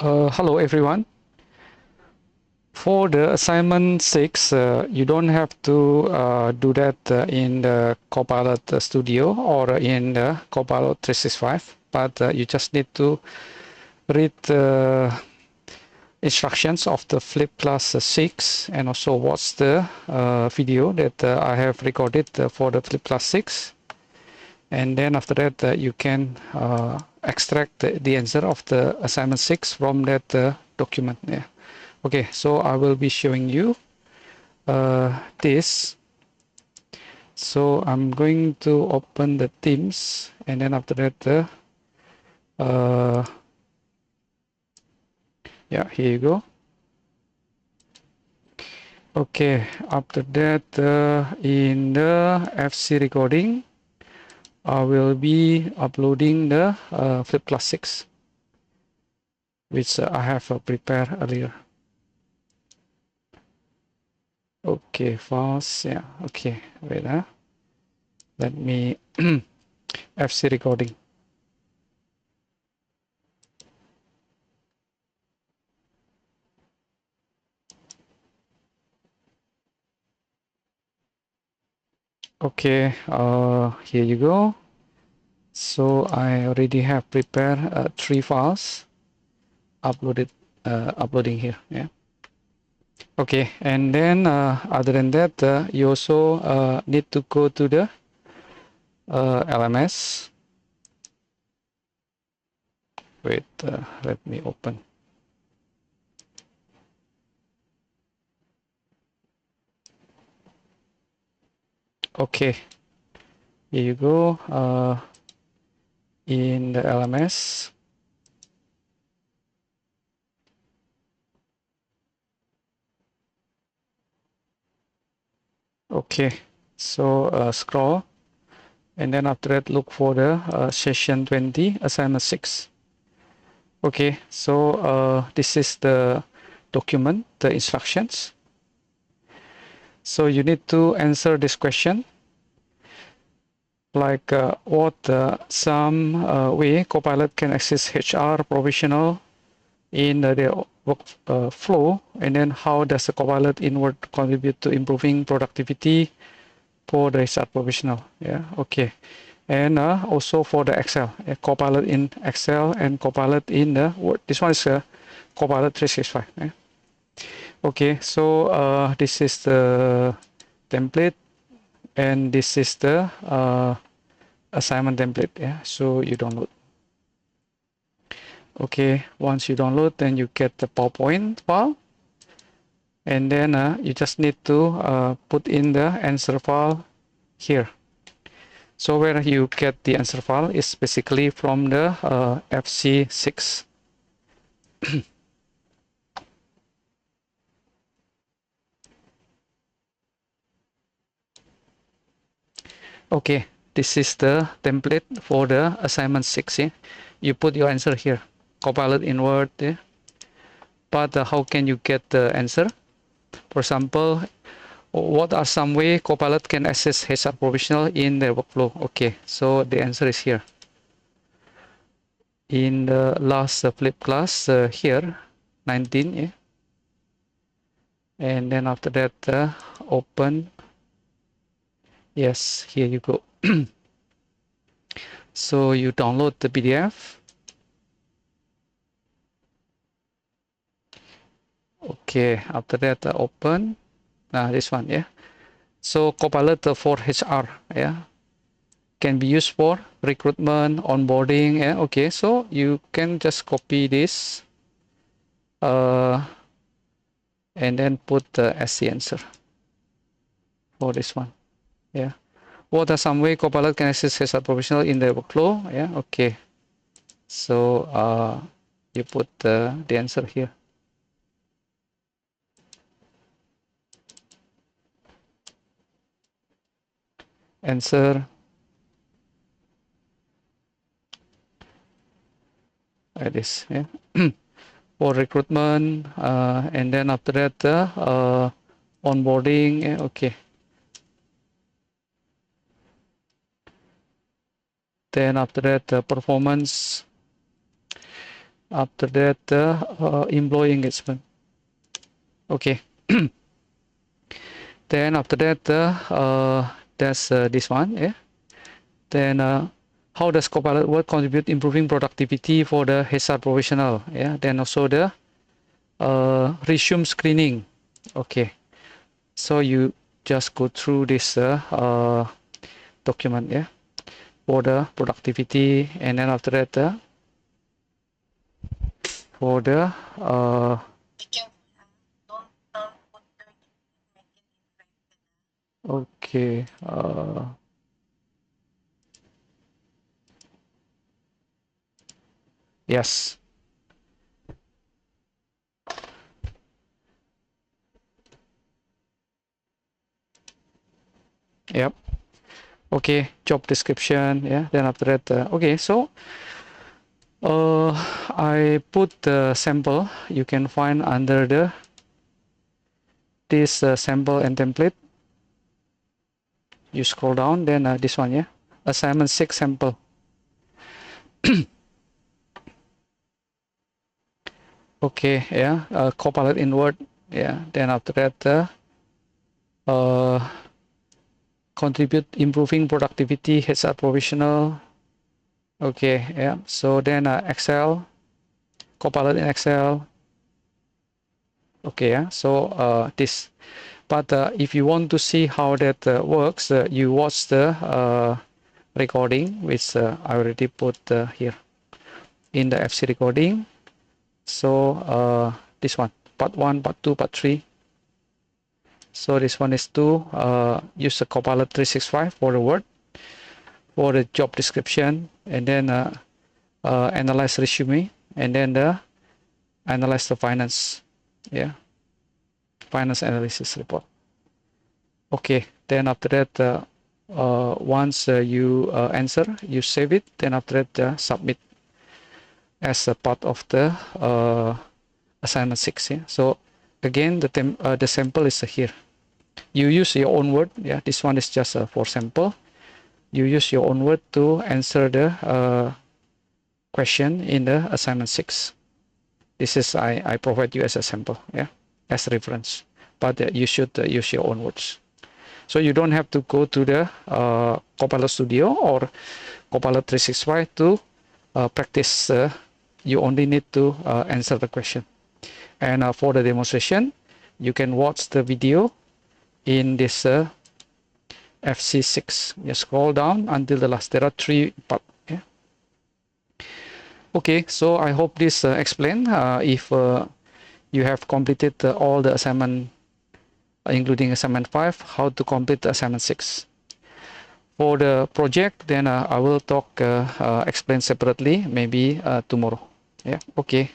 Hello everyone. For the assignment 6, you don't have to do that in the Copilot Studio or in the Copilot 365, but you just need to read the instructions of the Flip Class 6 and also watch the video that I have recorded for the Flip Class 6. And then after that, you can extract the answer of the assignment 6 from that document. Yeah. Okay, so I will be showing you this. So I'm going to open the Teams, and then after that, yeah, here you go. Okay, after that, in the FC recording, I will be uploading the Flip Class 6, which I have prepared earlier. Okay, files, yeah, okay, wait, let me FC recording. Okay, here you go. So I already have prepared 3 files uploading here. Yeah. Okay, and then other than that, you also need to go to the LMS. Wait, let me open. Okay, here you go. In the LMS. Okay, so scroll, and then after that, look for the session 20, assignment 6. Okay, so this is the document, the instructions. So you need to answer this question, like what some way Copilot can assist HR professional in their work flow, and then how does the Copilot inward contribute to improving productivity for the HR professional. Yeah, okay. And also for the Excel, Copilot in Excel and Copilot in the Word. This one is Copilot 365. Yeah? Okay, so this is the template, and this is the assignment template. Yeah, so you download. Okay, once you download, then you get the PowerPoint file, and then you just need to put in the answer file here. So where you get the answer file is basically from the FC6. Okay, this is the template for the assignment 6. Yeah? You put your answer here, Copilot in Word. Yeah? But how can you get the answer? For example, what are some way Copilot can assist HR professional in their workflow? Okay, so the answer is here. In the last flip class here, 19, yeah? And then after that, open. Yes, here you go. So you download the PDF. Okay, after that, open. This one, yeah. So Copilot for HR, yeah, can be used for recruitment, onboarding. Yeah, okay. So you can just copy this, and then put as the answer for this one. Yeah. What are some way Copilot can assist HR professional in their workflow? Yeah. Okay. So you put the answer here. Answer. Like this. Yeah. For recruitment, and then after that, onboarding. Yeah, okay. Then after that, performance. After that, employee engagement. Okay. Then after that, that's this one. Yeah. Then how does Copilot work contribute improving productivity for the HR professional? Yeah. Then also the resume screening. Okay. So you just go through this document. Yeah. For the productivity, and then after that, for the okay. Yes. Yep. Okay. Job description. Yeah. Then after that, okay. So I put the sample. You can find under the this sample and template. You scroll down. Then this one. Yeah. Assignment 6 sample. Okay. Yeah. Copilot in Word. Yeah. Then after that, uh, contribute improving productivity. HR professional. Okay. Yeah. So then Excel. Copilot in Excel. Okay. Yeah. So this. But if you want to see how that works, you watch the recording, which I already put here in the FC recording. So this one, part 1, part 2, part 3. So this one is to use the Copilot 365 for the word, for the job description, and then analyze resume, and then analyze the finance, yeah, finance analysis report. Okay, then after that, once you answer, you save it, then after that, submit as a part of the assignment 6. Yeah? So again, the sample is here. You use your own word. Yeah, this one is just for sample. You use your own word to answer the question in the assignment 6. This is I provide you as a sample. Yeah, as reference. But you should use your own words. So you don't have to go to the Copilot Studio or Copilot 365 to practice. You only need to answer the question. And for the demonstration, you can watch the video in this FC6. You scroll down until the last. There are 3 parts. Yeah? Okay, so I hope this explain if you have completed all the assignment, including assignment 5, how to complete the assignment 6. For the project, then I will talk explain separately, maybe tomorrow. Yeah, okay.